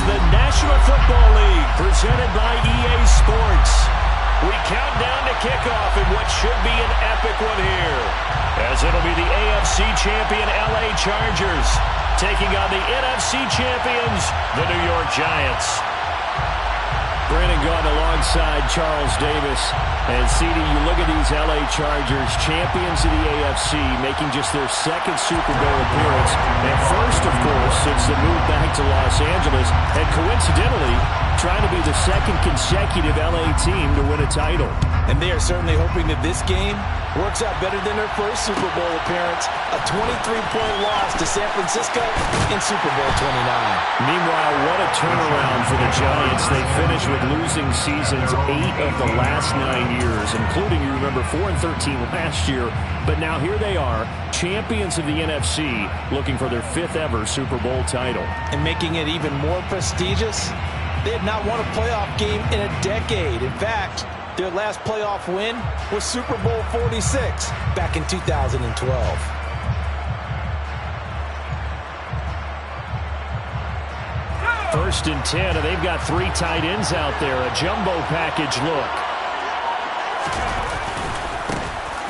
the National Football League, presented by EA Sports. We count down to kickoff in what should be an epic one here, as it'll be the AFC champion LA Chargers taking on the NFC champions, the New York Giants. Brandon Gaudin alongside Charles Davis. And CD, you look at these LA Chargers, champions of the AFC, making just their second Super Bowl appearance. And first, of course, since the move back to Los Angeles. And coincidentally, trying to be the second consecutive LA team to win a title. And they are certainly hoping that this game works out better than their first Super Bowl appearance. A 23-point loss to San Francisco in Super Bowl 29. Meanwhile, what a turnaround for the Giants. They finished with losing seasons 8 of the last 9 years, including, you remember, 4-13 last year. But now here they are, champions of the NFC, looking for their 5th ever Super Bowl title. And making it even more prestigious, they had not won a playoff game in a decade. In fact, their last playoff win was Super Bowl 46 back in 2012. First and 10, and they've got 3 tight ends out there. A jumbo package look.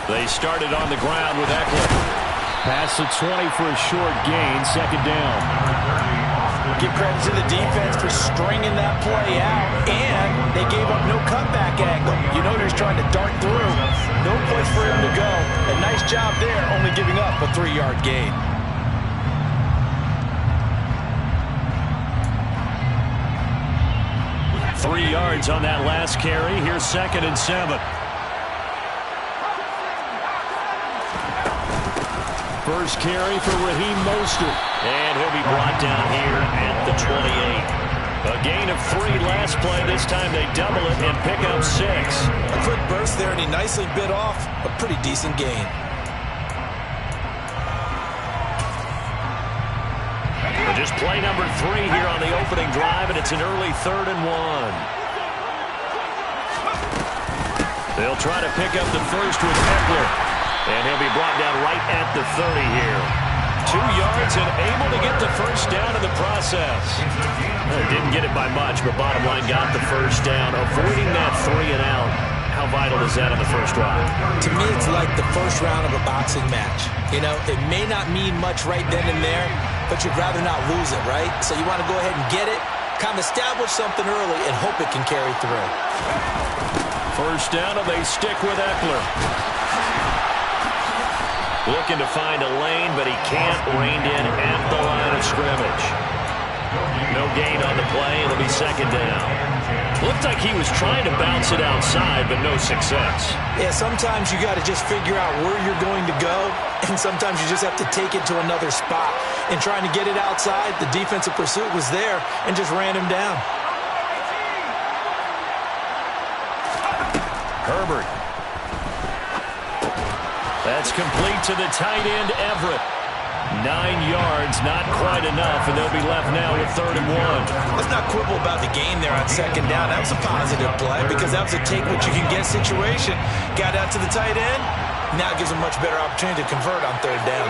They started on the ground with Eckler. Past the 20 for a short gain, second down. Give credit to the defense for stringing that play out, and they gave up no cutback angle. You know they're trying to dart through. No place for him to go. A nice job there, only giving up a 3-yard gain. Three yards on that last carry. Here's 2nd and 7. First carry for Raheem Mostert. And he'll be brought down here at the 28. A gain of 3 last play. This time they double it and pick up 6. A quick burst there, and he nicely bit off a pretty decent gain. Just play number 3 here on the opening drive, and it's an early 3rd and 1. They'll try to pick up the first with Eckler. And he'll be brought down right at the 30 here. 2 yards and able to get the first down in the process. Didn't get it by much, but bottom line got the first down, avoiding that 3 and out. How vital is that on the first drive? To me, it's like the first round of a boxing match. You know, it may not mean much right then and there, but you'd rather not lose it, right? So you want to go ahead and get it, kind of establish something early, and hope it can carry through. First down, and they stick with Eckler. Looking to find a lane, but he can't. Reined in at the line of scrimmage. No gain on the play. It'll be 2nd down. Looked like he was trying to bounce it outside, but no success. Yeah, sometimes you got to just figure out where you're going to go, and sometimes you just have to take it to another spot. And trying to get it outside, the defensive pursuit was there and just ran him down. Herbert. That's complete to the tight end, Everett. 9 yards, not quite enough, and they'll be left now with 3rd and 1. Let's not quibble about the gain there on 2nd down. That was a positive play because that was a take-what-you-can-get situation. Got out to the tight end. Now it gives them much better opportunity to convert on 3rd down.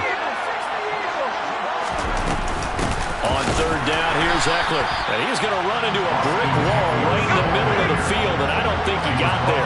On 3rd down, here's Eckler. And he's going to run into a brick wall right in the middle of the field, and I don't think he got there.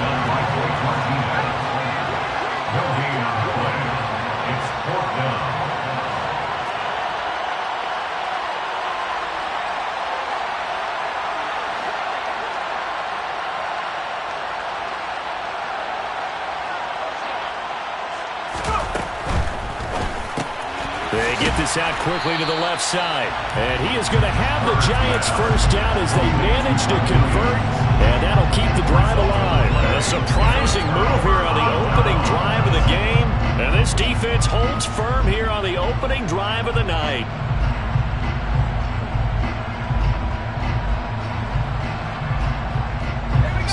They get this out quickly to the left side. And he is going to have the Giants first down as they manage to convert. And that'll keep the drive alive. A surprising move here on the opening drive of the game. And this defense holds firm here on the opening drive of the night.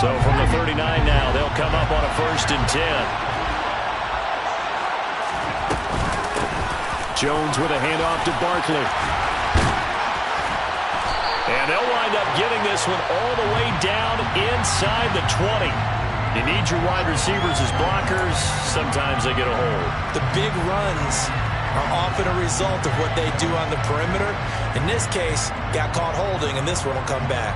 So from the 39 now, they'll come up on a 1st and 10. Jones with a handoff to Barkley. And they'll wind up getting this one all the way down inside the 20. You need your wide receivers as blockers. Sometimes they get a hold. The big runs are often a result of what they do on the perimeter. In this case, got caught holding, and this one will come back.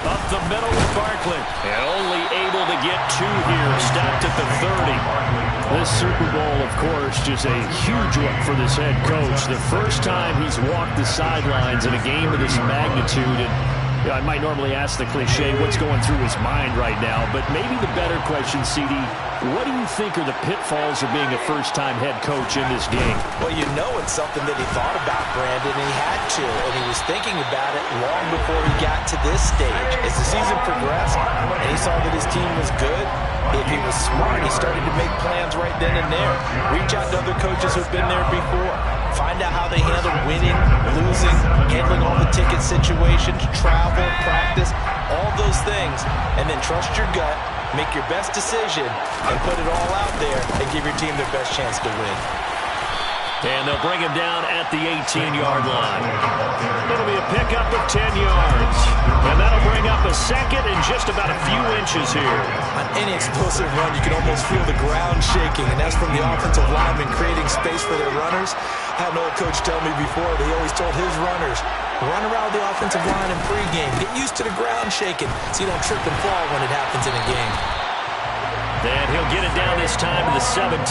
Up the middle with Barkley. And only able to get 2 here. Stopped at the 30. This Super Bowl, of course, just a huge look for this head coach. The first time he's walked the sidelines in a game of this magnitude. And you know, I might normally ask the cliche, what's going through his mind right now? But maybe the better question, CD, what do you think are the pitfalls of being a first-time head coach in this game? Well, you know it's something that he thought about, Brandon, and he had to, and he was thinking about it long before he got to this stage. As the season progressed, and he saw that his team was good, if he was smart, he started to make plans right then and there. Reach out to other coaches who've been there before. Find out how they handle winning, losing, handling all the ticket situations, travel, practice, all those things, and then trust your gut, make your best decision, and put it all out there and give your team their best chance to win. And they'll bring him down at the 18-yard line. It'll be a pickup of 10 yards. And that'll bring up a second and just about a few inches here. On any explosive run, you can almost feel the ground shaking, and that's from the offensive linemen creating space for their runners. I had an old coach tell me before, he always told his runners, run around the offensive line in pregame. Get used to the ground shaking so you don't trip and fall when it happens in a game. And he'll get it down this time to the 17.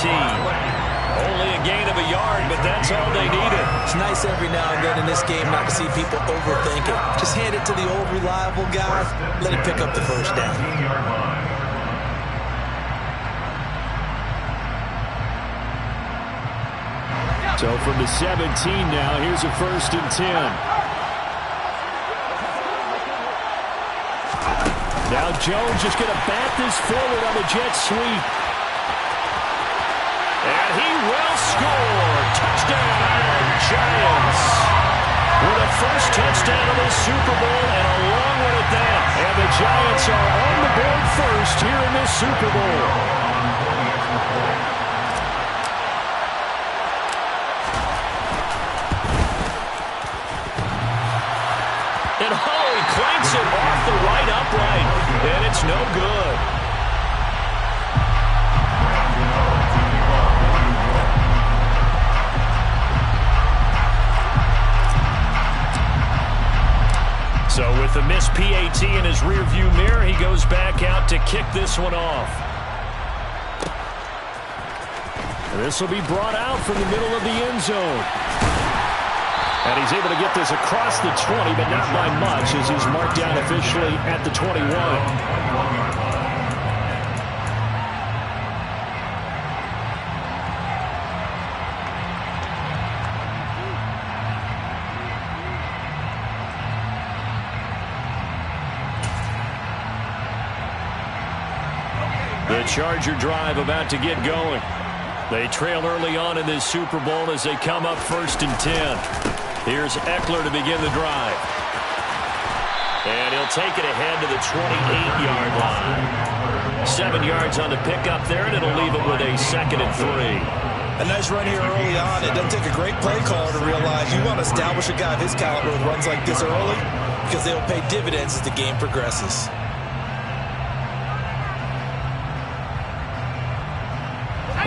Only a gain of a yard, but that's all they needed. It's nice every now and then in this game not to see people overthink it. Just hand it to the old reliable guy. Let him pick up the first down. So from the 17 now, here's a 1st and 10. Now Jones just going to bat this forward on the jet sweep. And he will score. Touchdown, Giants. With a first touchdown of the Super Bowl and a long one at that. And the Giants are on the board first here in this Super Bowl. And Holley clanks it off the right upright. And it's no good. So with the missed PAT in his rearview mirror, he goes back out to kick this one off. This will be brought out from the middle of the end zone. And he's able to get this across the 20, but not by much, as he's marked down officially at the 21. The Charger drive about to get going. They trail early on in this Super Bowl as they come up 1st and 10. Here's Eckler to begin the drive. And he'll take it ahead to the 28-yard line. 7 yards on the pickup there, and it'll leave it with a 2nd and 3. A nice run here early on. It doesn't take a great play caller to realize you want to establish a guy of his caliber with runs like this early because they'll pay dividends as the game progresses.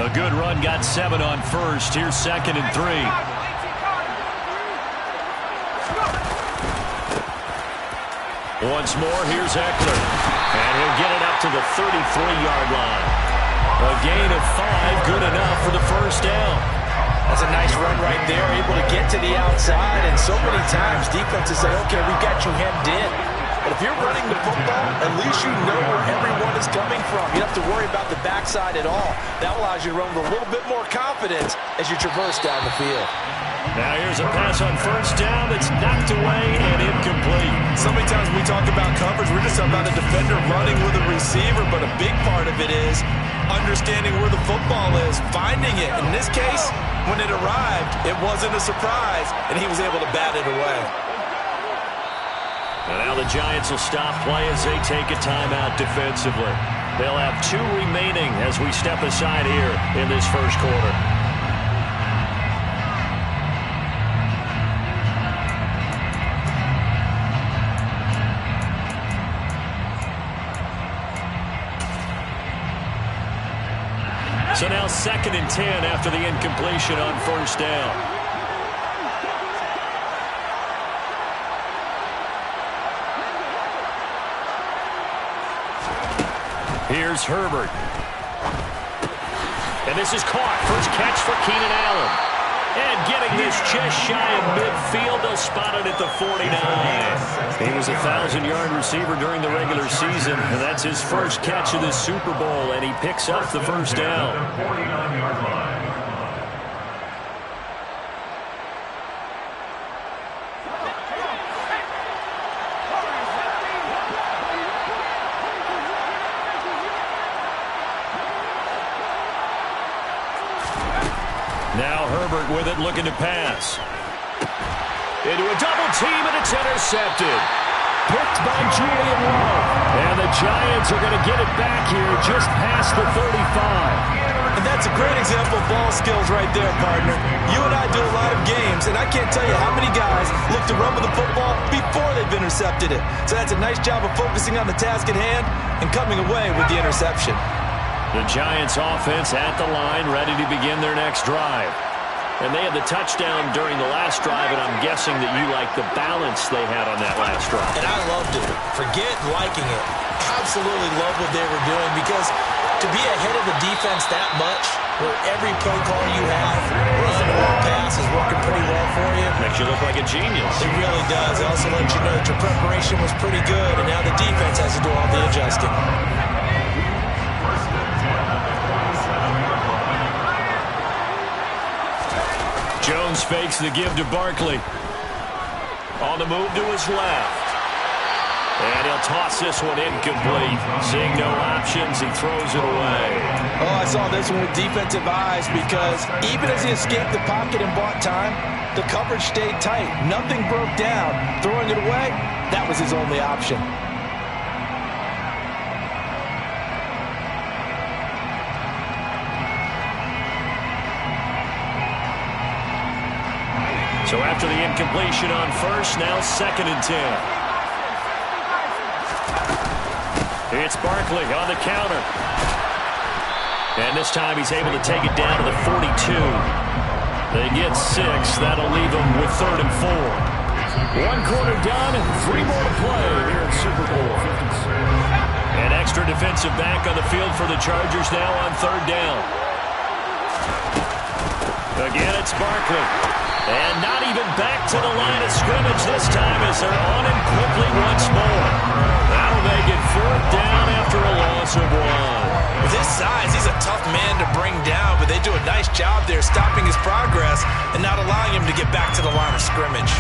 A good run, got 7 on first. Here's 2nd and 3. Once more, here's Eckler. And he'll get it up to the 33-yard line. A gain of 5, good enough for the first down. That's a nice run right there, able to get to the outside. And so many times, defenses say, okay, we got you hemmed in. But if you're running the football, at least you know where everyone is coming from. You don't have to worry about the backside at all. That allows you to run with a little bit more confidence as you traverse down the field. Now here's a pass on first down that's knocked away and incomplete. So many times when we talk about coverage, we're just talking about a defender running with a receiver, but a big part of it is understanding where the football is, finding it. In this case, when it arrived, it wasn't a surprise, and he was able to bat it away. And now the Giants will stop play as they take a timeout defensively. They'll have 2 remaining as we step aside here in this first quarter. So now 2nd and 10 after the incompletion on first down. Here's Herbert. And this is caught. First catch for Keenan Allen. And getting this just shy of midfield, they'll spot it at the 49. He was a 1,000-yard receiver during the regular season, and that's his first catch of this Super Bowl, and he picks up the first down. Now Herbert with it, looking to pass. Into a double team, and it's intercepted. Picked by Julian Love. And the Giants are going to get it back here just past the 35. And that's a great example of ball skills right there, partner. You and I do a lot of games, and I can't tell you how many guys look to run with the football before they've intercepted it. So that's a nice job of focusing on the task at hand and coming away with the interception. The Giants offense at the line, ready to begin their next drive. And they had the touchdown during the last drive, and I'm guessing that you like the balance they had on that last drive. And I loved it. Forget liking it. Absolutely love what they were doing, because to be ahead of the defense that much, where every play call you have, run or pass, is working pretty well for you. Makes you look like a genius. It really does. It also lets you know that your preparation was pretty good, and now the defense has to do all the adjusting. Jones fakes the give to Barkley. On the move to his left. And he'll toss this one incomplete. Seeing no options, he throws it away. Oh, I saw this one with defensive eyes, because even as he escaped the pocket and bought time, the coverage stayed tight. Nothing broke down. Throwing it away, that was his only option. So after the incompletion on first, now 2nd and 10. It's Barkley on the counter. And this time he's able to take it down to the 42. They get 6. That'll leave them with 3rd and 4. 1 quarter done, 3 more to play here at Super Bowl 56. An extra defensive back on the field for the Chargers now on 3rd down. Again, it's Barkley. And not even back to the line of scrimmage this time, as they're on him quickly once more. That'll make it 4th down after a loss of 1. With his size, he's a tough man to bring down, but they do a nice job there stopping his progress and not allowing him to get back to the line of scrimmage.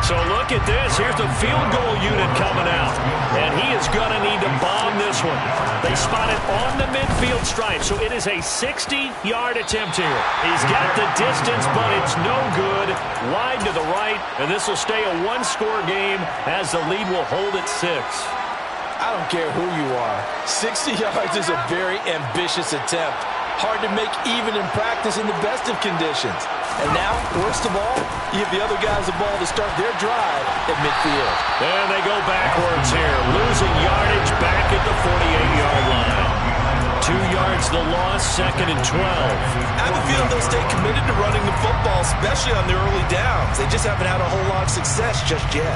So look at this. Here's the field goal unit coming out. And he is going to need to bomb this one. They spot it on the midfield stripe. So it is a 60-yard attempt here. He's got the distance, but it's no good. Wide to the right. And this will stay a 1-score game as the lead will hold at 6. I don't care who you are. 60 yards is a very ambitious attempt. Hard to make even in practice in the best of conditions. And now, worst of all, you give the other guys the ball to start their drive at midfield. And they go backwards here, losing yardage back at the 48-yard line. 2 yards the loss, 2nd and 12. I have a feeling they'll stay committed to running the football, especially on their early downs. They just haven't had a whole lot of success just yet.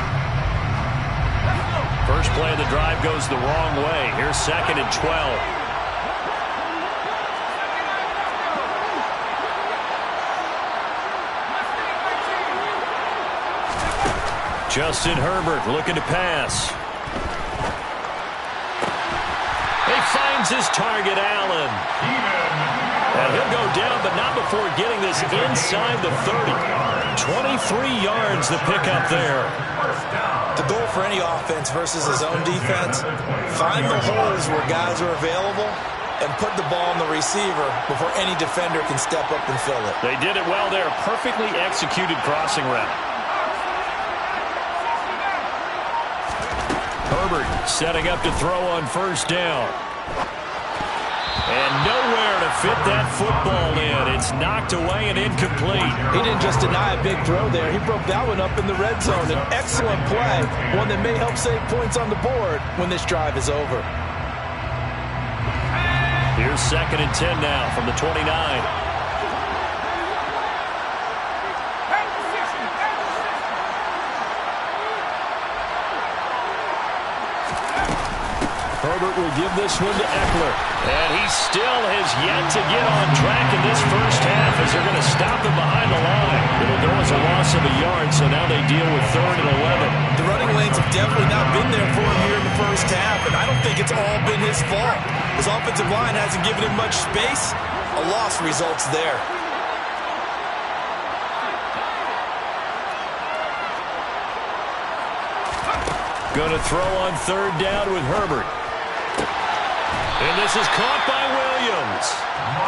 First play of the drive goes the wrong way. Here's 2nd and 12. Justin Herbert looking to pass. He finds his target, Allen. And he'll go down, but not before getting this inside the 30. 23 yards the pickup there. The goal for any offense versus his own defense, find the holes where guys are available and put the ball on the receiver before any defender can step up and fill it. They did it well there. Perfectly executed crossing route. Herbert setting up to throw on first down. And nowhere to fit that football in. It's knocked away and incomplete. He didn't just deny a big throw there. He broke that one up in the red zone. An excellent play. One that may help save points on the board when this drive is over. Here's 2nd and 10 now from the 29. Herbert will give this one to Eckler. And he still has yet to get on track in this first half as they're going to stop him behind the line. It'll go as a loss of a yard, so now they deal with 3rd and 11. The running lanes have definitely not been there for him here in the first half, and I don't think it's all been his fault. His offensive line hasn't given him much space. A loss results there. Going to throw on 3rd down with Herbert. And this is caught by Williams.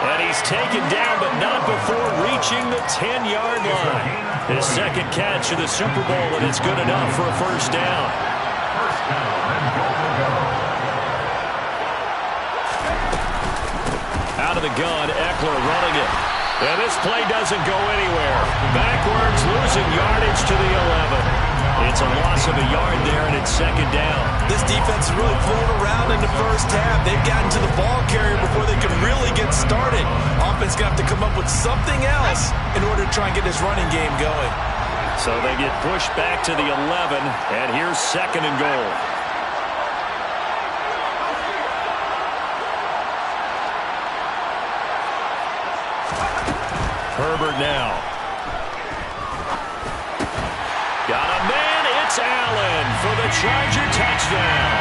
And he's taken down, but not before reaching the 10-yard line. His 2nd catch of the Super Bowl, and it's good enough for a first down. Out of the gun, Eckler running it. And this play doesn't go anywhere. Backwards, losing yardage to the 11. It's a loss of a yard there, and it's 2nd down. This defense is really flown around in the first half. They've gotten to the ball carrier before they can really get started. Offense going to have to come up with something else in order to try and get this running game going. So they get pushed back to the 11, and here's 2nd and goal. Herbert now. Got a man, it's Allen for the Charger touchdown.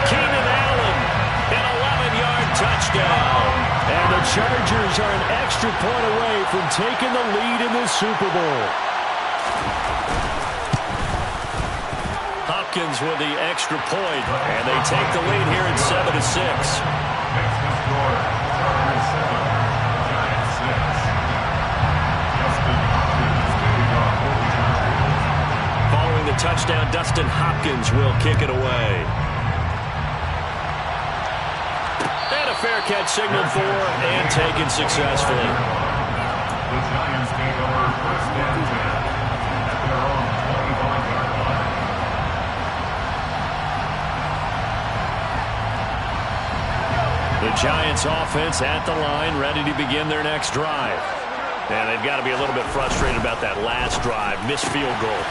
Keenan Allen, an 11-yard touchdown. And the Chargers are an extra point away from taking the lead in the Super Bowl. Hopkins with the extra point, and they take the lead here at 7-6. Touchdown, Dustin Hopkins will kick it away. And a fair catch signaled for and taken successfully. The Giants take over 1st and 10 at their own 21-yard line. The Giants offense at the line, ready to begin their next drive. And they've got to be a little bit frustrated about that last drive, missed field goal.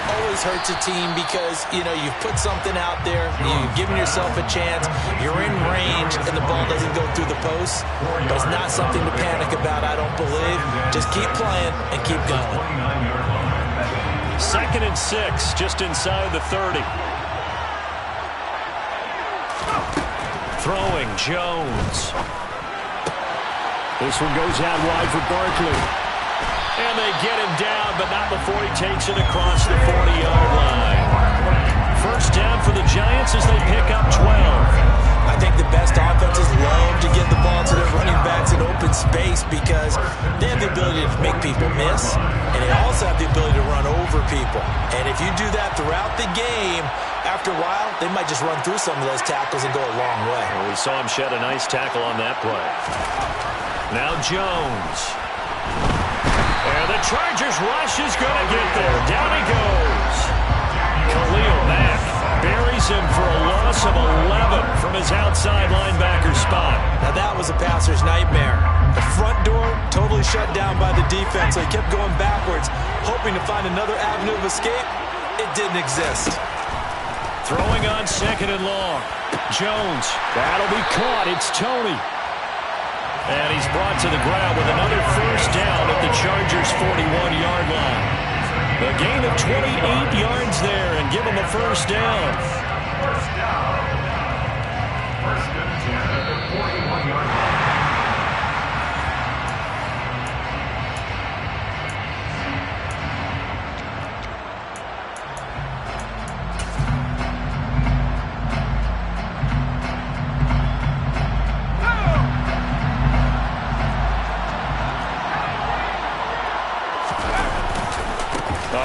Always hurts a team because, you know, you've put something out there, you've given yourself a chance, you're in range, and the ball doesn't go through the post. But it's not something to panic about, I don't believe. Just keep playing and keep going. 2nd and 6, just inside the 30. Throwing, Jones. This one goes out wide for Barkley. And they get him down, but not before he takes it across the 40-yard line. First down for the Giants as they pick up 12. I think the best offenses love to get the ball to their running backs in open space because they have the ability to make people miss, and they also have the ability to run over people. And if you do that throughout the game, after a while, they might just run through some of those tackles and go a long way. Well, we saw him shed a nice tackle on that play. Now Jones. And the Chargers rush is going to get there. Down he goes. Khalil Mack buries him for a loss of 11 from his outside linebacker spot. Now that was a passer's nightmare. The front door totally shut down by the defense, so he kept going backwards, hoping to find another avenue of escape. It didn't exist. Throwing on 2nd and long. Jones. That'll be caught. It's Tony. And he's brought to the ground with another first down at the Chargers' 41-yard line. A gain of 28 yards there and give him a first down. First down. 1st and 10 at the 41-yard line.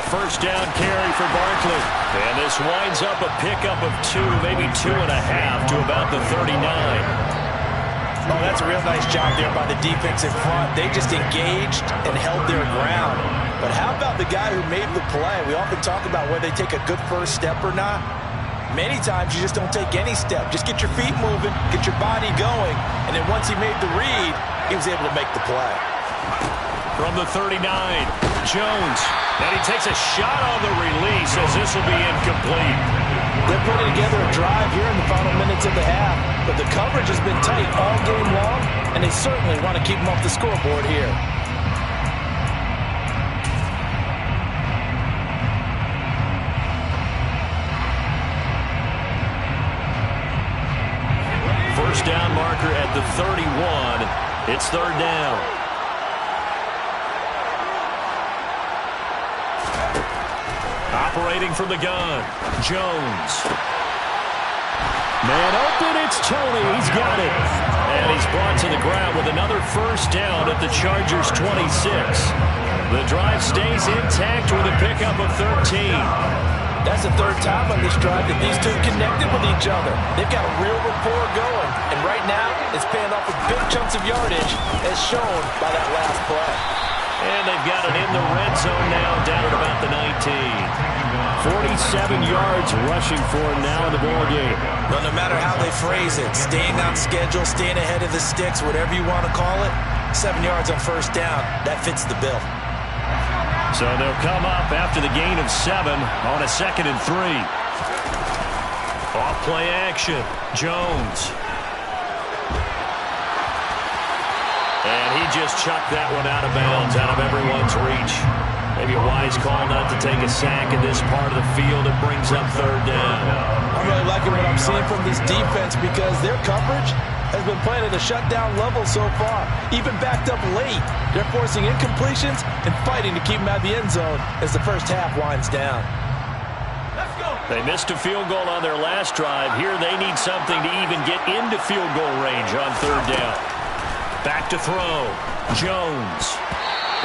First down carry for Barkley. And this winds up a pickup of 2, maybe 2.5 to about the 39. Oh, that's a real nice job there by the defense in front. They just engaged and held their ground. But how about the guy who made the play? We often talk about whether they take a good first step or not. Many times you just don't take any step. Just get your feet moving, get your body going, and then once he made the read, he was able to make the play. From the 39, Jones. And he takes a shot on the release as this will be incomplete. They're putting together a drive here in the final minutes of the half, but the coverage has been tight all game long, and they certainly want to keep them off the scoreboard here. First down marker at the 31. It's third down. Operating from the gun, Jones. Man open, it's Tony. He's got it. And he's brought to the ground with another first down at the Chargers' 26. The drive stays intact with a pickup of 13. That's the third time on this drive that these two connected with each other. They've got a real rapport going, and right now it's paying off with big chunks of yardage as shown by that last play. And they've got it in the red zone now, down at about the 19. 47 yards rushing for him now in the ball game. Well, no matter how they phrase it, staying on schedule, staying ahead of the sticks, whatever you want to call it, 7 yards on first down, that fits the bill. So they'll come up after the gain of 7 on a 2nd and 3. Off play action, Jones. And he just chucked that one out of bounds, out of everyone's reach. Maybe a wise call not to take a sack in this part of the field. It brings up third down. I'm really liking what I'm seeing from this defense because their coverage has been playing at a shutdown level so far. Even backed up late, they're forcing incompletions and fighting to keep them out of the end zone as the first half winds down. They missed a field goal on their last drive. Here they need something to even get into field goal range on third down. Back to throw. Jones.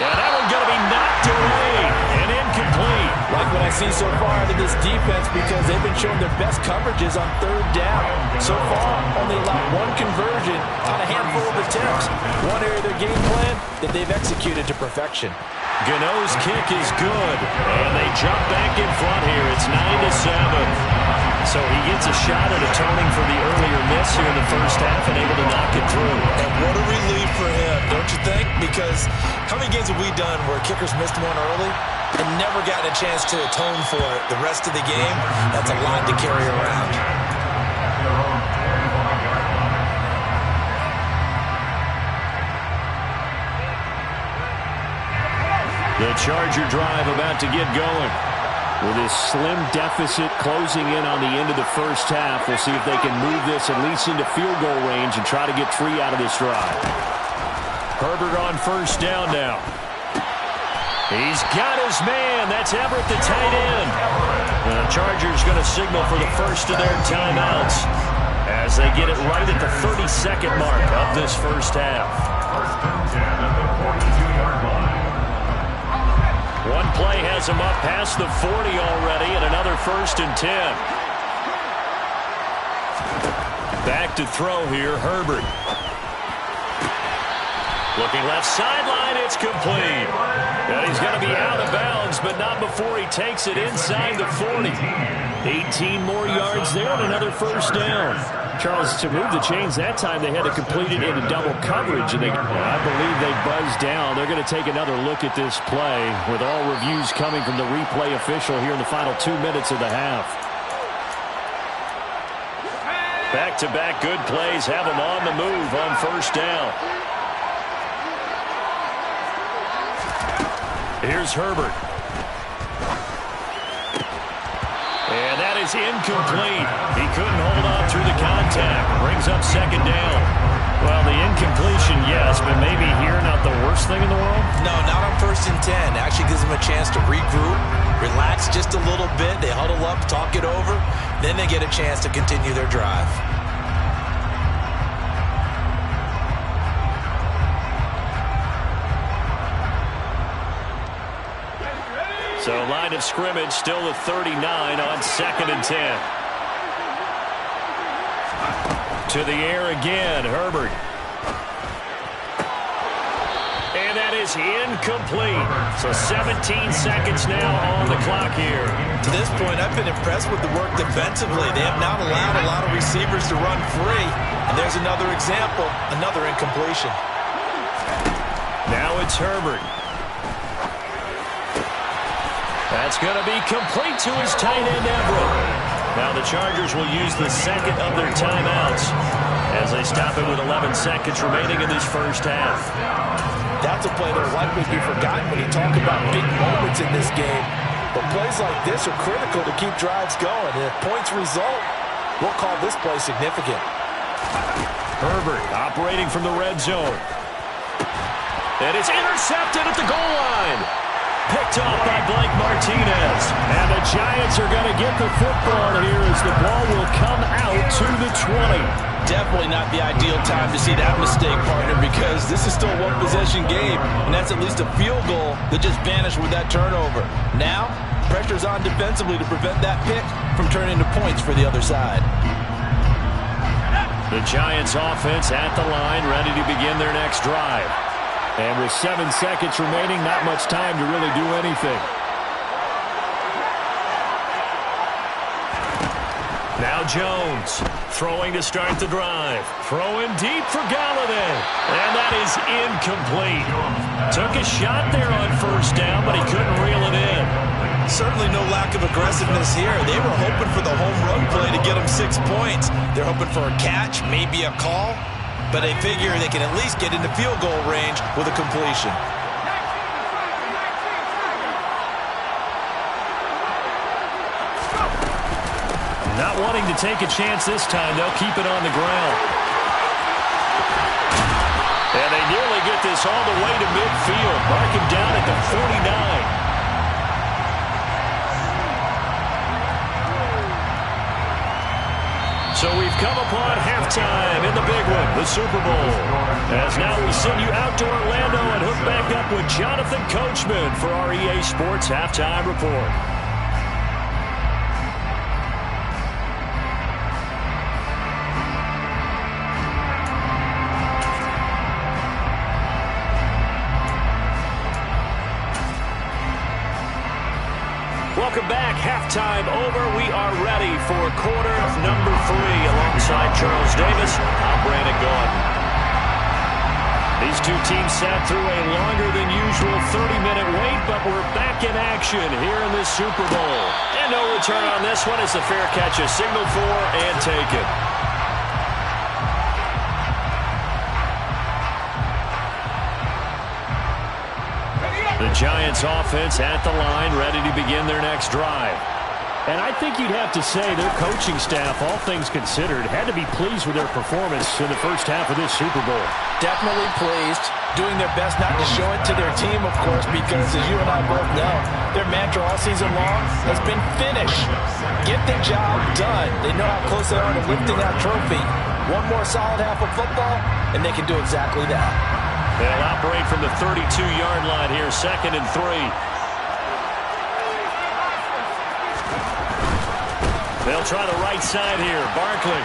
Yeah, that one's going to be knocked away and incomplete. Like what I see so far out of this defense because they've been showing their best coverages on third down. So far, only allowed one conversion on a handful of attempts. One area of their game plan that they've executed to perfection. Gano's kick is good, and they jump back in front here. It's 9-7. So he gets a shot at atoning for the earlier miss here in the first half and able to knock it through. And what a relief for him, don't you think? Because how many games have we done where kickers missed one early and never gotten a chance to atone for it the rest of the game? That's a lot to carry around. The Charger drive about to get going. With this slim deficit closing in on the end of the first half, we'll see if they can move this at least into field goal range and try to get 3 out of this drive. Herbert on first down now. He's got his man. That's Everett, the tight end. The Chargers going to signal for the first of their timeouts as they get it right at the 32nd mark of this first half. First and 10 at the 42-yard line. One play has him up past the 40 already, and another first and 10. Back to throw here, Herbert. Looking left sideline, it's complete. And he's going to be out of bounds, but not before he takes it inside the 40. 18 more yards there and another first down. Charles, to move the chains that time, they had to complete it into double coverage, and I believe they buzzed down. They're going to take another look at this play with all reviews coming from the replay official here in the final 2 minutes of the half. Back-to-back good plays have them on the move on first down. Here's Herbert. And that is incomplete. He couldn't hold on through the contact. Brings up second down. Well, the incompletion, yes, but maybe here not the worst thing in the world? No, not on first and 10. Actually gives them a chance to regroup, relax just a little bit. They huddle up, talk it over. Then they get a chance to continue their drive. So line of scrimmage still at 39 on 2nd and 10. To the air again, Herbert. And that is incomplete. So 17 seconds now on the clock here. To this point, I've been impressed with the work defensively. They have not allowed a lot of receivers to run free. And there's another example, another incompletion. Now it's Herbert. That's going to be complete to his tight end, Everett. Now the Chargers will use the second of their timeouts as they stop it with 11 seconds remaining in this first half. That's a play that will likely be forgotten when you talk about big moments in this game. But plays like this are critical to keep drives going. And if points result, we'll call this play significant. Herbert operating from the red zone. And it's intercepted at the goal line. Picked off by Blake Martinez. And the Giants are going to get the football here as the ball will come out to the 20. Definitely not the ideal time to see that mistake, partner, because this is still a one-possession game, and that's at least a field goal that just vanished with that turnover. Now, pressure's on defensively to prevent that pick from turning into points for the other side. The Giants offense at the line, ready to begin their next drive. And with 7 seconds remaining, not much time to really do anything. Now Jones throwing to start the drive. Throwing deep for Galladay. And that is incomplete. Took a shot there on first down, but he couldn't reel it in. Certainly no lack of aggressiveness here. They were hoping for the home run play to get them 6 points. They're hoping for a catch, maybe a call, but they figure they can at least get into field goal range with a completion. Not wanting to take a chance this time, they'll keep it on the ground. And they nearly get this all the way to midfield. Mark him down at the 49. So we've come upon halftime in the big one, the Super Bowl. As now we send you out to Orlando and hook back up with Jonathan Coachman for our EA Sports Halftime Report. Welcome back. Halftime over. We are ready for quarter number 3 alongside Charles Davis. I'm Brandon Gaudin. These two teams sat through a longer than usual 30-minute wait, but we're back in action here in this Super Bowl. And no return on this one as the fair catch is signaled for and taken. The Giants offense at the line, ready to begin their next drive. And I think you'd have to say their coaching staff, all things considered, had to be pleased with their performance in the first half of this Super Bowl. Definitely pleased. Doing their best not to show it to their team, of course, because as you and I both know, their mantra all season long has been finish. Get the job done. They know how close they are to lifting that trophy. One more solid half of football, and they can do exactly that. They'll operate from the 32-yard line here, 2nd and 3. They'll try the right side here. Barkley.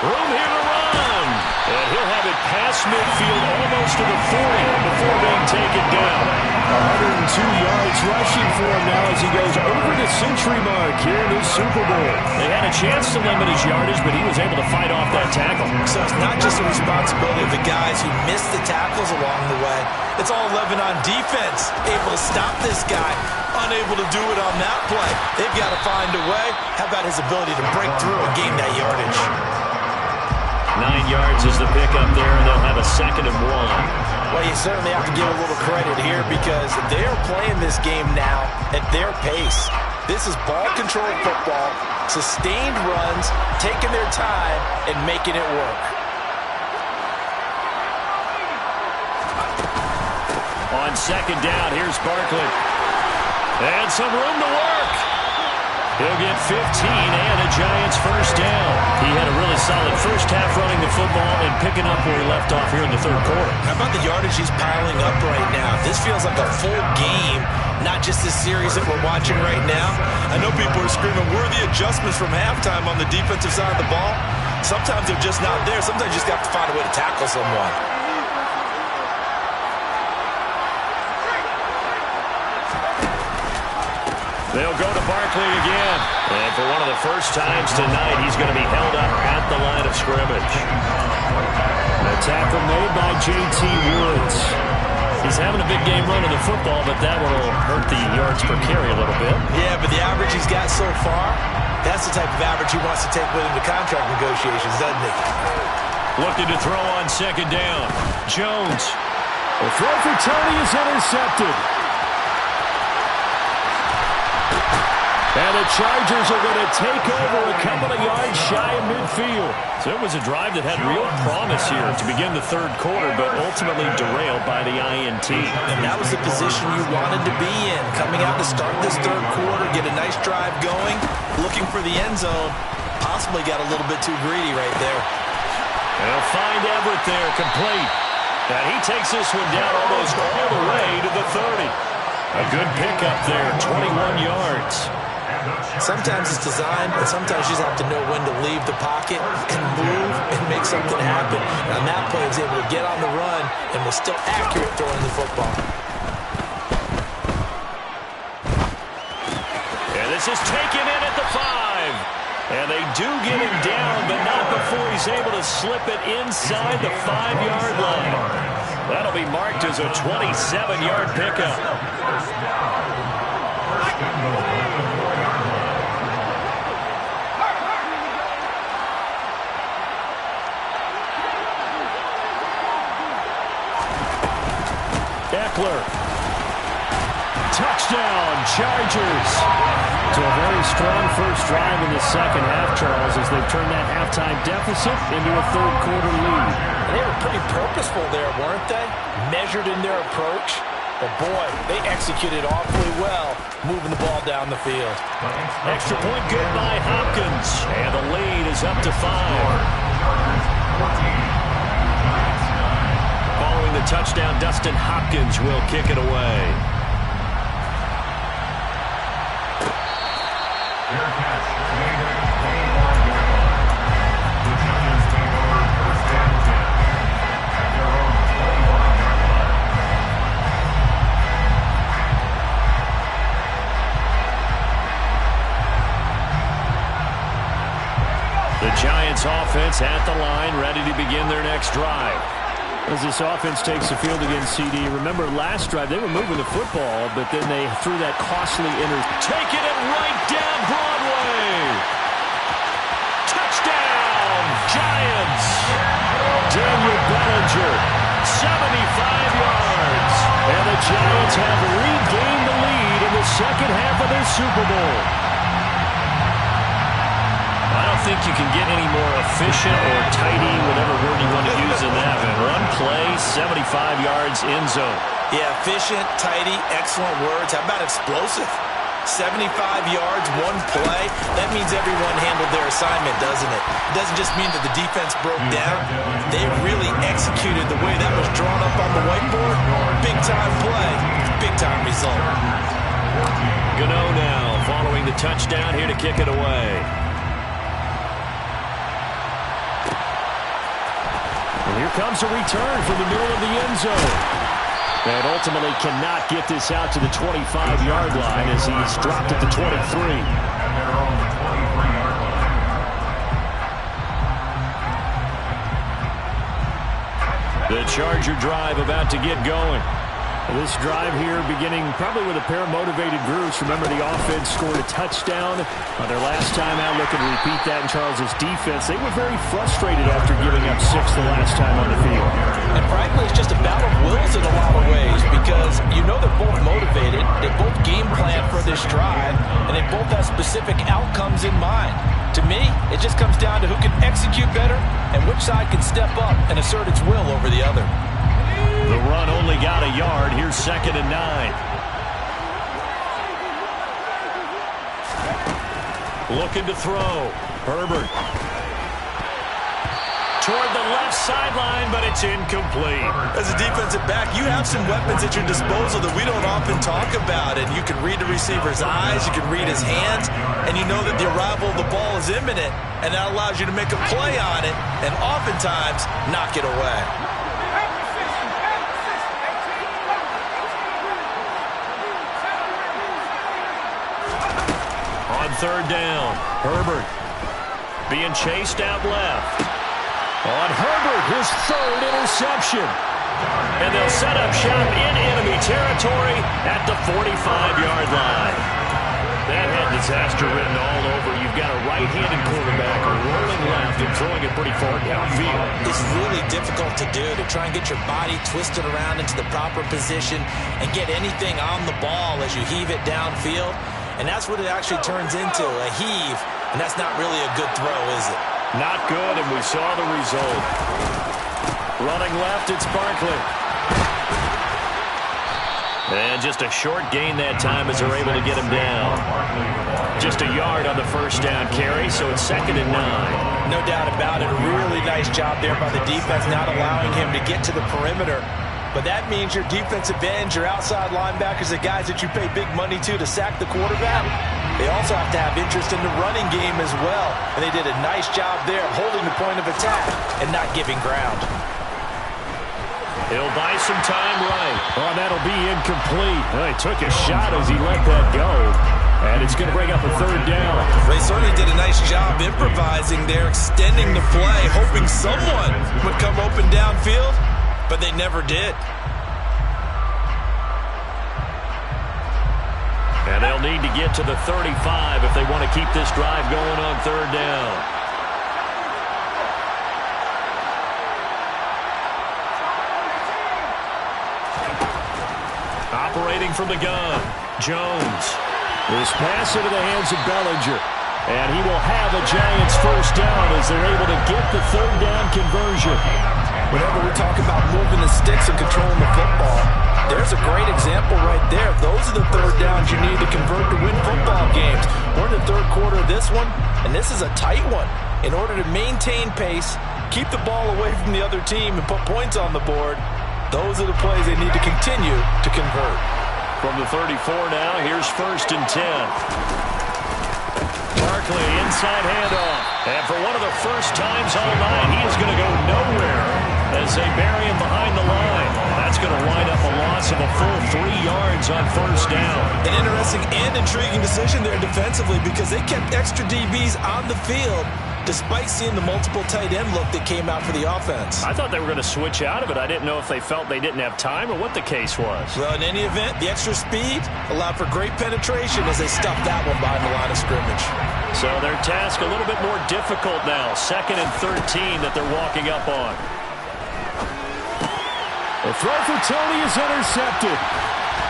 Room here to run. And he'll have it past midfield almost to the 40 before being taken down. 102 yards rushing for him now as he goes over the century mark here in this Super Bowl. They had a chance to limit his yardage, but he was able to fight off that tackle. So it's not just the responsibility of the guys who missed the tackles along the way. It's all 11 on defense, able to stop this guy, unable to do it on that play. They've got to find a way. How about his ability to break through and gain that yardage? 9 yards is the pickup there, and they'll have a 2nd and 1. Well, you certainly have to give a little credit here because they're playing this game now at their pace. This is ball-controlled football, sustained runs, taking their time, and making it work. On 2nd down, here's Barkley. And some room to work. He'll get 15 and a Giants first down. He had a really solid first half running the football and picking up where he left off here in the 3rd quarter. How about the yardage he's piling up right now? This feels like a full game, not just this series that we're watching right now. I know people are screaming, worthy adjustments from halftime on the defensive side of the ball. Sometimes they're just not there. Sometimes you just have to find a way to tackle someone. They'll go to Barkley again. And for one of the first times tonight, he's going to be held up at the line of scrimmage. A tackle made by J.T. Woods. He's having a big game running the football, but that one will hurt the yards per carry a little bit. Yeah, but the average he's got so far, that's the type of average he wants to take with him to contract negotiations, doesn't he? Looking to throw on second down. Jones. The throw for Tony is intercepted. And the Chargers are going to take over a couple of yards shy of midfield. So it was a drive that had real promise here to begin the third quarter, but ultimately derailed by the INT. And that was the position you wanted to be in. Coming out to start this third quarter, get a nice drive going, looking for the end zone. Possibly got a little bit too greedy right there. They'll find Everett there, complete. And he takes this one down almost all the way to the 30. A good pickup there, 21 yards. Sometimes it's designed, and sometimes you just have to know when to leave the pocket and move and make something happen. And on that play, he was able to get on the run and was still accurate throwing the football. And this is taken in at the 5. And they do get him down, but not before he's able to slip it inside the 5-yard line. That'll be marked as a 27-yard pickup. Eckler. Touchdown, Chargers. To a very strong first drive in the second half, Charles, as they've turned that halftime deficit into a third quarter lead. They were pretty purposeful there, weren't they? Measured in their approach. But boy, they executed awfully well, moving the ball down the field. Extra point good by Hopkins. And the lead is up to 5. Following the touchdown, Dustin Hopkins will kick it away. The Giants offense at the line, ready to begin their next drive. As this offense takes the field against CD, remember last drive they were moving the football, but then they threw that costly Taking it right down Broadway. Touchdown, Giants. Daniel Bellinger, 75 yards. and the Giants have regained the lead in the second half of their Super Bowl. I don't think you can get any more efficient or tidy, whatever word you want to use in that. One play, 75 yards, end zone. Yeah, efficient, tidy, excellent words. How about explosive? 75 yards, one play. That means everyone handled their assignment, doesn't it? It doesn't just mean that the defense broke down. They really executed the way that was drawn up on the whiteboard. Big-time play, big-time result. Gano now following the touchdown here to kick it away. And here comes a return from the middle of the end zone. And ultimately cannot get this out to the 25-yard line as he's dropped at the 23. The Charger drive about to get going. This drive here beginning probably with a pair of motivated groups. Remember, the offense scored a touchdown on their last time out. Looking to repeat that in Charles's defense. They were very frustrated after giving up 6 the last time on the field. And frankly, it's just a battle of wills in a lot of ways because you know they're both motivated. They both game plan for this drive, and they both have specific outcomes in mind. To me, it just comes down to who can execute better and which side can step up and assert its will over the other. The run only got a yard. Here's 2nd and 9. Looking to throw. Herbert. Toward the left sideline, but it's incomplete. As a defensive back, you have some weapons at your disposal that we don't often talk about. And you can read the receiver's eyes, you can read his hands, and you know that the arrival of the ball is imminent. And that allows you to make a play on it and oftentimes knock it away. third down. Herbert being chased out left. On Herbert, his third interception. And they'll set up shop in enemy territory at the 45-yard line. That had disaster written all over. You've got a right-handed quarterback rolling left and throwing it pretty far downfield. It's really difficult to do, to try and get your body twisted around into the proper position and get anything on the ball as you heave it downfield. And that's what it actually turns into, a heave. And that's not really a good throw, is it? Not good, and we saw the result. Running left, it's Barkley. And just a short gain that time as they're able to get him down. Just a yard on the first down carry, so it's 2nd and 9. No doubt about it. A really nice job there by the defense, not allowing him to get to the perimeter. But that means your defensive ends, your outside linebackers, the guys that you pay big money to sack the quarterback, they also have to have interest in the running game as well. And they did a nice job there of holding the point of attack and not giving ground. He'll buy some time right. Oh, that'll be incomplete. Well, he took a shot as he let that go. And it's going to bring up a third down. They certainly did a nice job improvising there, extending the play, hoping someone would come open downfield, but they never did. And they'll need to get to the 35 if they want to keep this drive going on third down. Operating from the gun, Jones. This pass into the hands of Bellinger. And he will have a Giants first down as they're able to get the third down conversion. Whenever we talk about moving the sticks and controlling the football, there's a great example right there. Those are the third downs you need to convert to win football games. We're in the third quarter of this one, and this is a tight one. In order to maintain pace, keep the ball away from the other team, and put points on the board, those are the plays they need to continue to convert. From the 34 now, here's 1st and 10. Barkley, inside handoff. And for one of the first times all night, he is going to go nowhere as they bury him behind the line. That's going to wind up a loss of a full 3 yards on first down. An interesting and intriguing decision there defensively, because they kept extra DBs on the field despite seeing the multiple tight end look that came out for the offense. I thought they were going to switch out of it. I didn't know if they felt they didn't have time or what the case was. Well, in any event, the extra speed allowed for great penetration as they stuffed that one behind the line of scrimmage. So their task a little bit more difficult now. 2nd and 13 that they're walking up on. The throw for Tony is intercepted.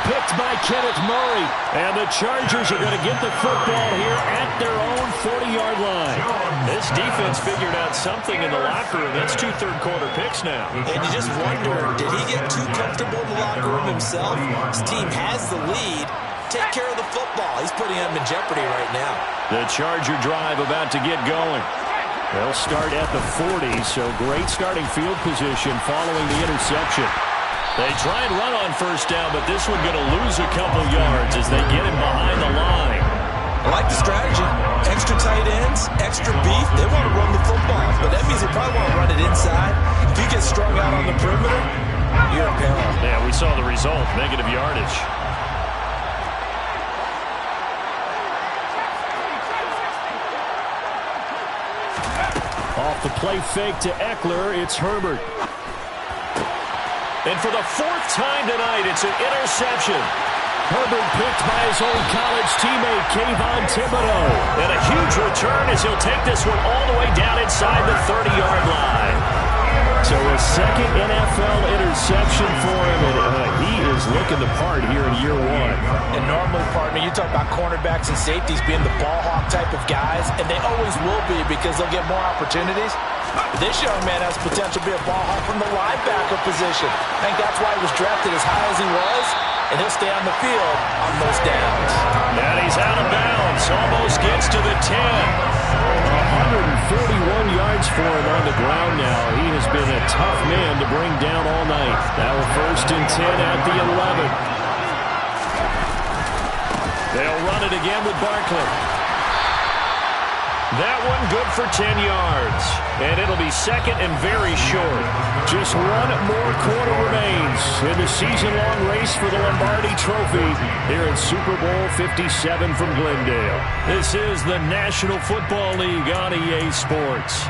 Picked by Kenneth Murray. And the Chargers are going to get the football here at their own 40-yard line. This defense figured out something in the locker room. That's 2 third-quarter picks now. And you just wonder, did he get too comfortable in the locker room himself? His team has the lead. Take care of the football. He's putting them in jeopardy right now. The Charger drive about to get going. They'll start at the 40, so great starting field position following the interception. They try and run on first down, but this one going to lose a couple yards as they get him behind the line. I like the strategy. Extra tight ends, extra beef. They want to run the football, but that means they probably want to run it inside. If you get strung out on the perimeter, you're in peril. Yeah, we saw the result, negative yardage. Off the play fake to Eckler, it's Herbert. And for the 4th time tonight, it's an interception. Herbert picked by his old college teammate, Kayvon Thibodeau. And a huge return as he'll take this one all the way down inside the 30-yard line. So a 2nd NFL interception for him, and he is looking the part here in year 1. And normally, partner, you talk about cornerbacks and safeties being the ball hawk type of guys, and they always will be because they'll get more opportunities. This young man has potential to be a ball hawk from the linebacker position. I think that's why he was drafted as high as he was, and he'll stay on the field on those downs. And he's out of bounds, almost gets to the 10. 141 yards for him on the ground now. He has been a tough man to bring down all night. Now 1st and 10 at the 11. They'll run it again with Barkley. That one good for 10 yards. And it'll be second and very short. Just one more quarter remains in the season-long race for the Lombardi Trophy here in Super Bowl 57 from Glendale. This is the National Football League on EA Sports.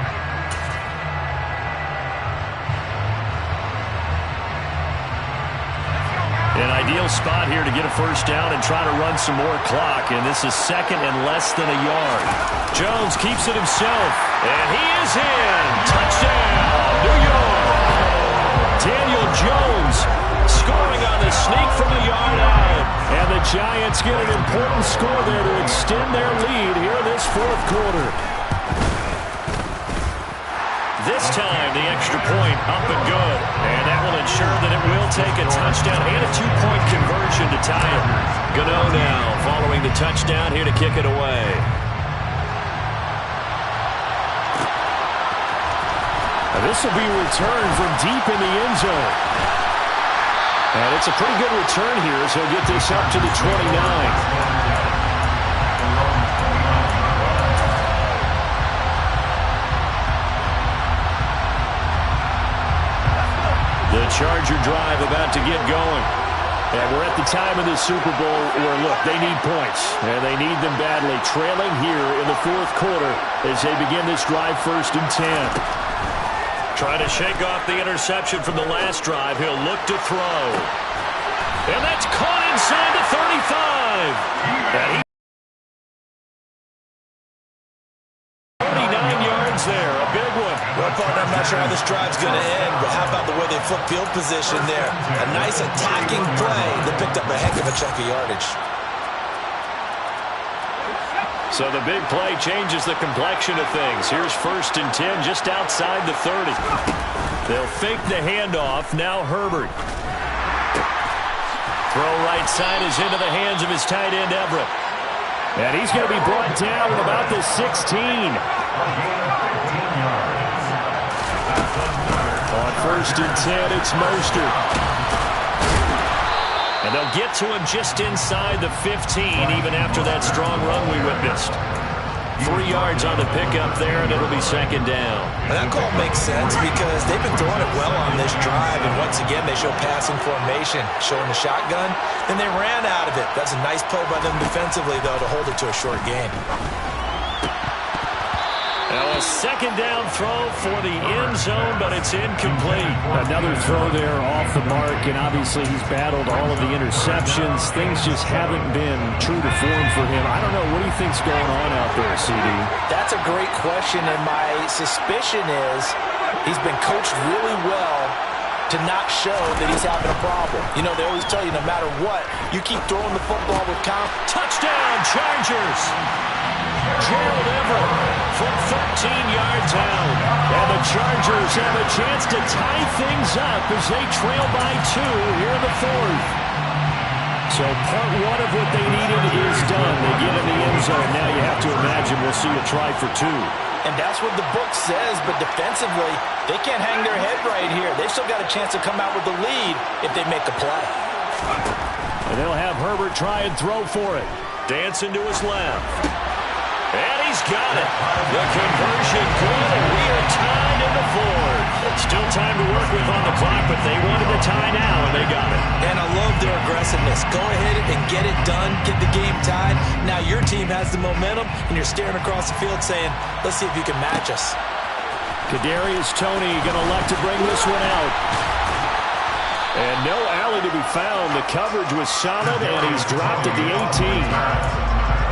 An ideal spot here to get a first down and try to run some more clock, and this is second and less than a yard. Jones keeps it himself, and he is in. Touchdown, New York. Daniel Jones scoring on the sneak from the yard out. And the Giants get an important score there to extend their lead here this fourth quarter. This time, the extra point up and good. And that will ensure that it will take a touchdown and a two-point conversion to tie it. Gano now following the touchdown here to kick it away. This will be returned from deep in the end zone. And it's a pretty good return here as he'll get this up to the 29. The Charger drive about to get going. And we're at the time of this Super Bowl where, look, they need points. And they need them badly. Trailing here in the fourth quarter as they begin this drive 1st and 10. Trying to shake off the interception from the last drive. He'll look to throw. And that's caught inside the 35. And he 39 yards there. A big one. Well, partner, I'm not sure how this drive's going to end, but how about the way they flip field position there? A nice attacking play that picked up a heck of a chunk of yardage. So the big play changes the complexion of things. Here's 1st and 10 just outside the 30. They'll fake the handoff. Now Herbert. Throw right side is into the hands of his tight end, Everett. And he's going to be brought down at about the 16. On 1st and 10, it's Mostert. And they'll get to him just inside the 15, even after that strong run we witnessed. 3 yards on the pickup there, and it'll be second down. And that call makes sense because they've been throwing it well on this drive, and once again, they show passing formation, showing the shotgun. Then they ran out of it. That's a nice play by them defensively, though, to hold it to a short gain. Now a second down throw for the end zone, but it's incomplete. Another throw there off the mark, and obviously he's battled all of the interceptions. Things just haven't been true to form for him. I don't know. What do you think's going on out there, CD? That's a great question, and my suspicion is he's been coached really well to not show that he's having a problem. You know, they always tell you no matter what, you keep throwing the football with confidence. Touchdown, Chargers! Gerald Everett from 13 yards out. And the Chargers have a chance to tie things up as they trail by 2 here in the fourth. So part 1 of what they needed is done. They get in the end zone. Now you have to imagine we'll see a try for 2. And that's what the book says, but defensively, they can't hang their head right here. They've still got a chance to come out with the lead if they make a play. And they'll have Herbert try and throw for it. Dancing to his left. And he's got it. The conversion good, and we are tied in the fourth. Still time to work with on the clock, but they wanted the tie now, and they got it. And I love their aggressiveness. Go ahead and get it done, get the game tied. Now your team has the momentum, and you're staring across the field saying, let's see if you can match us. Kadarius Toney going to elect to bring this one out. And no alley to be found. The coverage was solid, and he's dropped at the 18.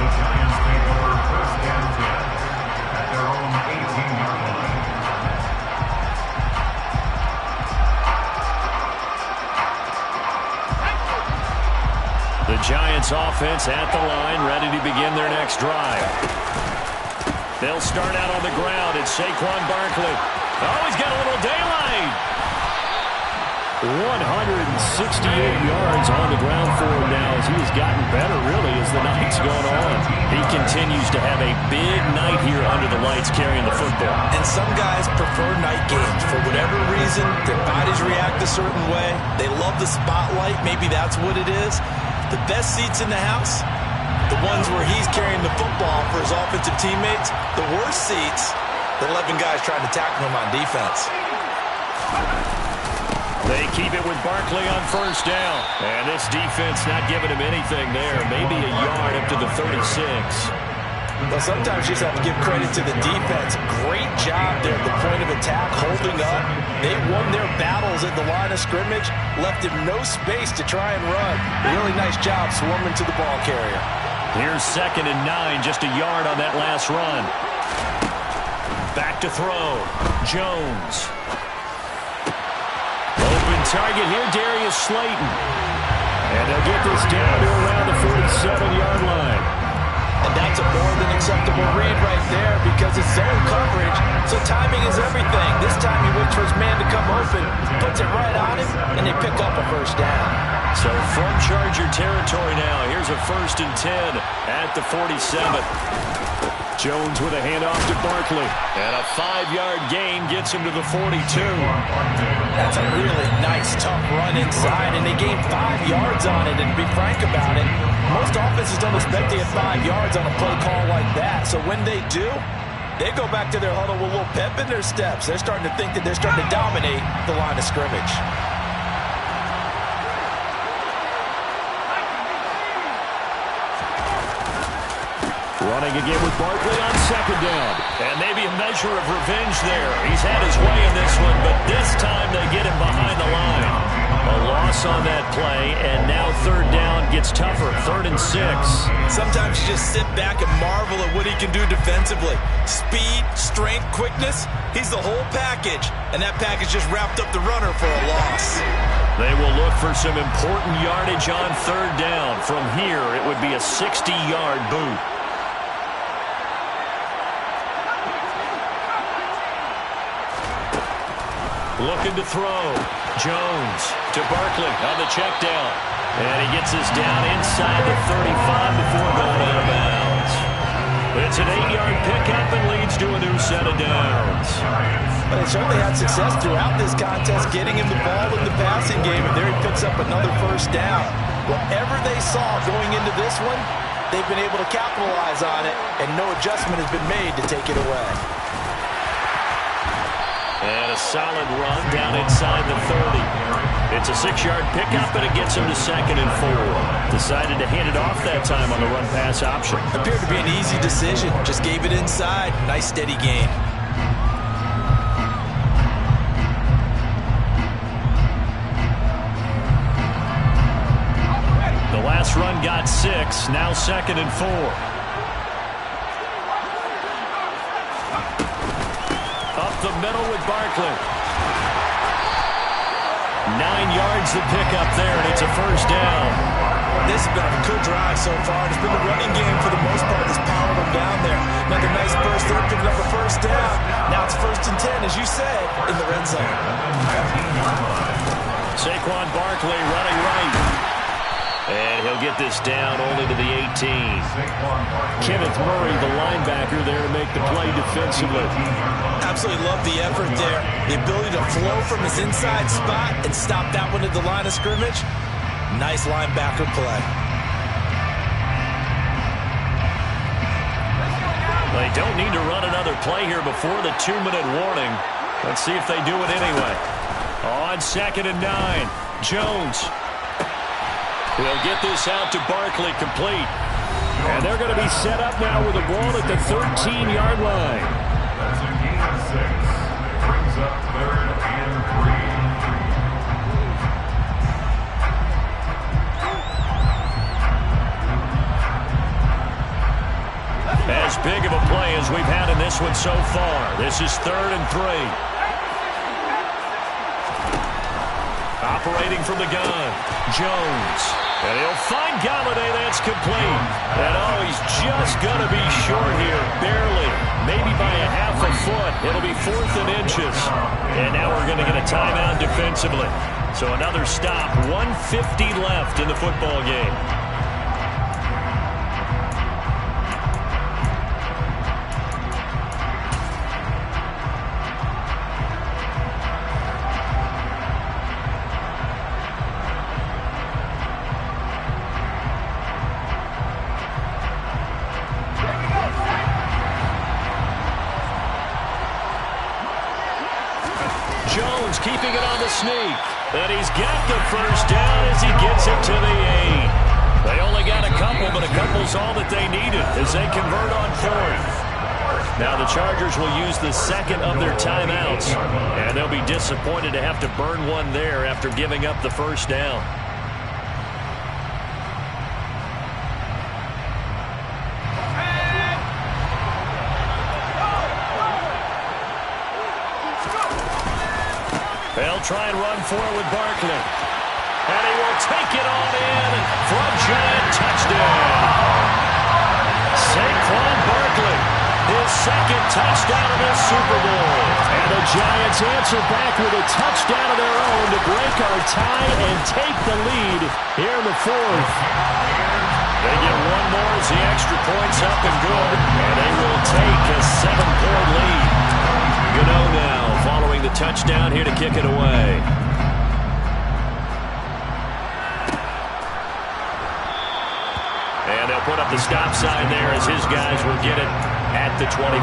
The Giants take over 1st and 10 at their own 18-yard line. The Giants offense at the line, ready to begin their next drive. They'll start out on the ground. It's Saquon Barkley. Oh, he's got a little daylight. 168 yards on the ground for him now as he has gotten better, really, as the night's gone on. He continues to have a big night here under the lights carrying the football. And some guys prefer night games. For whatever reason, their bodies react a certain way. They love the spotlight. Maybe that's what it is. The best seats in the house, the ones where he's carrying the football for his offensive teammates, the worst seats, the 11 guys trying to tackle him on defense. They keep it with Barkley on first down. And this defense not giving him anything there. Maybe a yard up to the 36. Well, sometimes you just have to give credit to the defense. Great job there at the point of attack, holding up. They won their battles at the line of scrimmage, left him no space to try and run. Really nice job swarming to the ball carrier. Here's 2nd and 9, just a yard on that last run. Back to throw. Jones. Open target here, Darius Slayton. And they'll get this down to around the 47-yard line. And that's a more than acceptable read right there because it's zone coverage, so timing is everything. This time he waits for his man to come open, puts it right on him, and they pick up a first down. So from Charger territory now, here's a 1st and 10 at the 47. Jones with a handoff to Barkley. And a 5-yard gain gets him to the 42. That's a really nice, tough run inside, and they gained 5 yards on it. And to be frank about it, most offenses don't expect to get 5 yards on a play call like that. So when they do, they go back to their huddle with a little pep in their steps. They're starting to think that they're starting to dominate the line of scrimmage. Running again with Barkley on 2nd down. And maybe a measure of revenge there. He's had his way in this one, but this time they get him behind the line. A loss on that play, and now 3rd down gets tougher. 3rd and 6. Sometimes you just sit back and marvel at what he can do defensively. Speed, strength, quickness, he's the whole package. And that package just wrapped up the runner for a loss. They will look for some important yardage on 3rd down. From here, it would be a 60-yard boot. Looking to throw. Jones to Barkley on the check down. And he gets this down inside the 35 before going out of bounds. It's an 8-yard pickup and leads to a new set of downs. But they certainly had success throughout this contest, getting him the ball in the passing game, and there he picks up another first down. Whatever they saw going into this one, they've been able to capitalize on it, and no adjustment has been made to take it away. And a solid run down inside the 30. It's a 6-yard pickup, and it gets him to 2nd and 4. Decided to hand it off that time on the run-pass option. Appeared to be an easy decision. Just gave it inside. Nice, steady gain. The last run got 6. Now 2nd and 4. Up the middle with Barkley. 9 yards to pick up there, and it's a first down. This has been a good drive so far. It's been the running game for the most part that's powered them down there. Another nice burst there, picking up a first down. Now it's 1st and 10, as you said, in the red zone. Saquon Barkley running right. And he'll get this down only to the 18. Kenneth Murray, the linebacker, there to make the play defensively. Absolutely love the effort there. The ability to flow from his inside spot and stop that one at the line of scrimmage. Nice linebacker play. They don't need to run another play here before the 2-minute warning. Let's see if they do it anyway. On 2nd and 9, Jones. We'll get this out to Barkley, complete. And they're going to be set up now with the ball at the 13-yard line. That's a gain of 6. Brings up 3rd and 3. As big of a play as we've had in this one so far. This is 3rd and 3. Operating from the gun, Jones. And he'll find Galladay. That's complete. And he's just going to be short here, barely. Maybe by a half a foot. It'll be 4th and inches. And now we're going to get a timeout defensively. So another stop, 1:50 left in the football game. Jones keeping it on the sneak. And he's got the first down as he gets it to the 8. They only got a couple, but a couple's all that they needed as they convert on 4th. Now the Chargers will use the second of their timeouts, and they'll be disappointed to have to burn one there after giving up the first down. They'll try and run for it with Barkley. And he will take it on in for a giant touchdown. Saquon Barkley, his second touchdown of this Super Bowl. And the Giants answer back with a touchdown of their own to break our tie and take the lead here in the 4th. They get one more as the extra point's up and good. And they will take a 7-point lead. Gano now following the touchdown here to kick it away. And they'll put up the stop sign there as his guys will get it at the 25.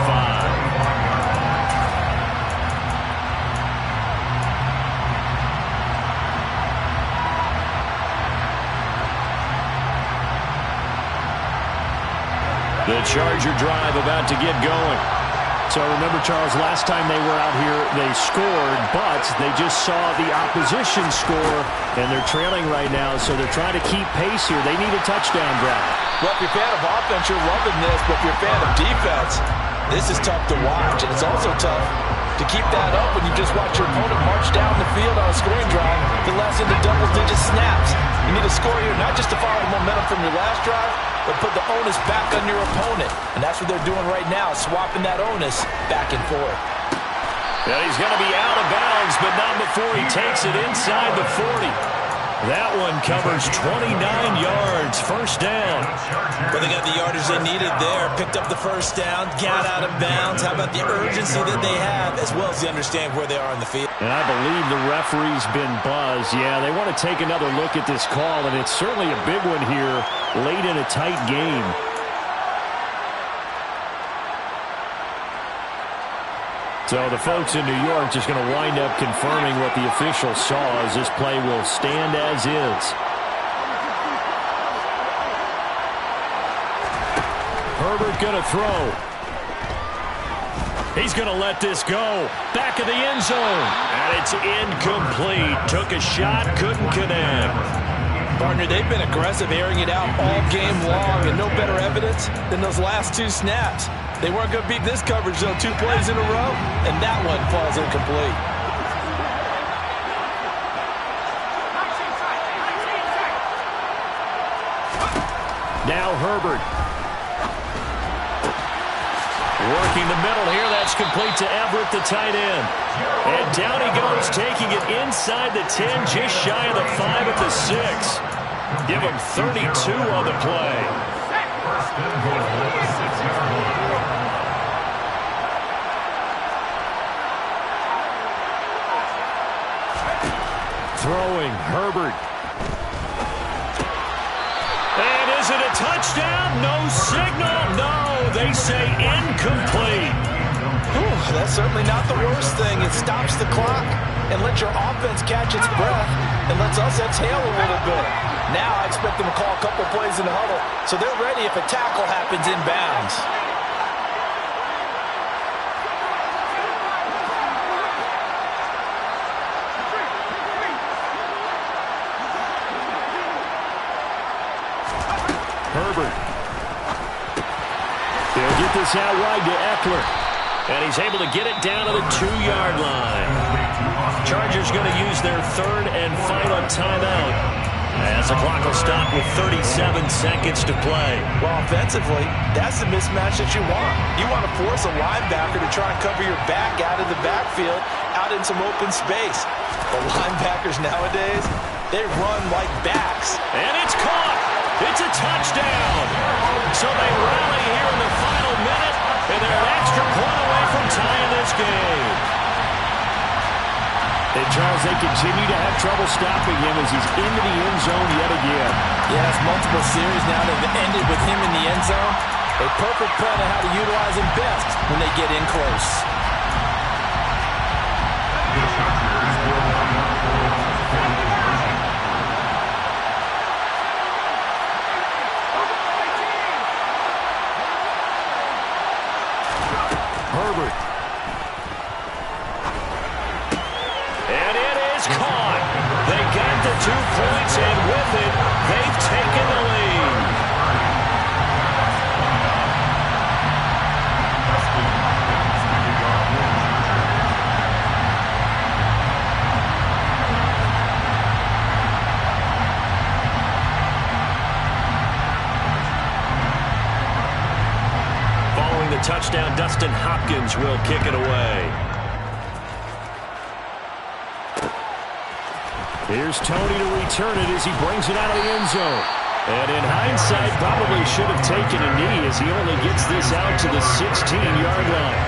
The Charger drive about to get going. So remember, Charles, last time they were out here, they scored, but they just saw the opposition score, and they're trailing right now, so they're trying to keep pace here. They need a touchdown drive. Well, if you're a fan of offense, you're loving this, but if you're a fan of defense, this is tough to watch, and it's also tough to keep that up when you just watch your opponent march down the field on a scoring drive to less than the double-digit snaps. You need to score here, not just to follow the momentum from your last drive, but put the onus back on your opponent. And that's what they're doing right now, swapping that onus back and forth. Well, he's going to be out of bounds, but not before he takes it inside the 40. That one covers 29 yards, first down. Well, they got the yardage they needed there, picked up the first down, got out of bounds. How about the urgency that they have, as well as they understand where they are in the field? And I believe the referee's been buzzed. Yeah, they want to take another look at this call, and it's certainly a big one here late in a tight game. So the folks in New York just going to wind up confirming what the official saw as this play will stand as is. Herbert going to throw. He's going to let this go. Back of the end zone. And it's incomplete. Took a shot, couldn't connect. Partner, they've been aggressive, airing it out all game long, and no better evidence than those last 2 snaps. They weren't going to beat this coverage, though. 2 plays in a row, and that one falls incomplete. Now Herbert. Working the middle here. That's complete to Everett, the tight end. And down he goes, taking it inside the 10, just shy of the 5 at the 6. Give him 32 on the play. Throwing, Herbert. And is it a touchdown? No signal. No, they say incomplete. Whew, that's certainly not the worst thing. It stops the clock and lets your offense catch its breath and lets us exhale a little bit. Now I expect them to call a couple plays in the huddle so they're ready if a tackle happens in bounds. Herbert. They'll get this out wide to Eckler. And he's able to get it down to the 2-yard line. Chargers going to use their 3rd and final timeout as the clock will stop with 37 seconds to play. Well, offensively, that's the mismatch that you want. You want to force a linebacker to try and cover your back out of the backfield, out in some open space. The linebackers nowadays, they run like backs. And it's caught. It's a touchdown. So they rally here in the final minute, and they're an extra point away from tying this game. And Charles, they continue to have trouble stopping him as he's into the end zone yet again. Yes, multiple series now that have ended with him in the end zone. A perfect plan on how to utilize him best when they get in close. Herbert. And it is caught. They got the 2 points, and with it, they've taken the lead. Following the touchdown, Dustin Hopkins will kick it away. Here's Tony to return it as he brings it out of the end zone. And in hindsight, probably should have taken a knee as he only gets this out to the 16-yard line.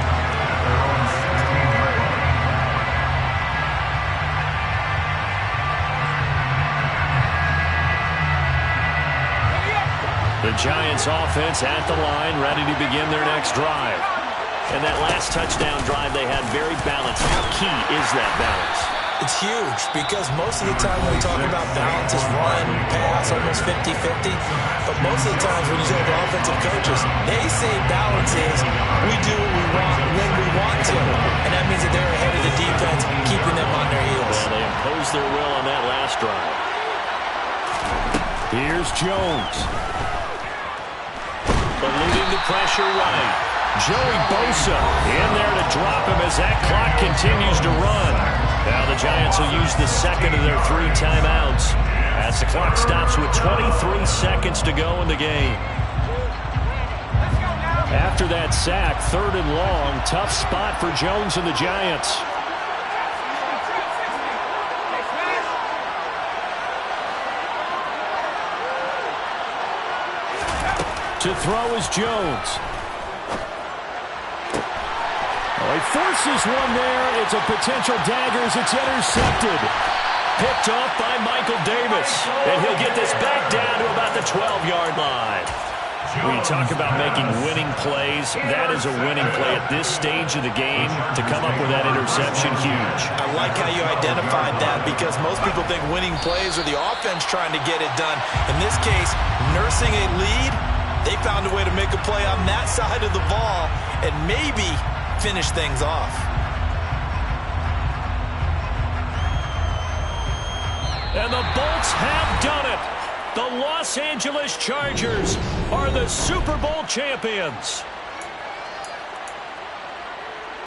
The Giants offense at the line, ready to begin their next drive. And that last touchdown drive they had very balanced. How key is that balance? It's huge because most of the time when we talk about balance is run, pass, almost 50-50. But most of the times when you talk to offensive coaches, they say balance is we do what we want when we want to. And that means that they're ahead of the defense, keeping them on their heels. Well, they imposed their will on that last drive. Here's Jones. Eluding the pressure right. Joey Bosa in there to drop him as that clock continues to run. Now the Giants will use the second of their 3 timeouts as the clock stops with 23 seconds to go in the game. After that sack, 3rd and long, tough spot for Jones and the Giants. To throw is Jones. Oh, he forces one there. It's a potential dagger as it's intercepted. Picked off by Michael Davis. And he'll get this back down to about the 12-yard line. When you talk about making winning plays, that is a winning play at this stage of the game. To come up with that interception, huge. I like how you identified that because most people think winning plays are the offense trying to get it done. In this case, nursing a lead, they found a way to make a play on that side of the ball and maybe finish things off. And the Bolts have done it. The Los Angeles Chargers are the Super Bowl champions.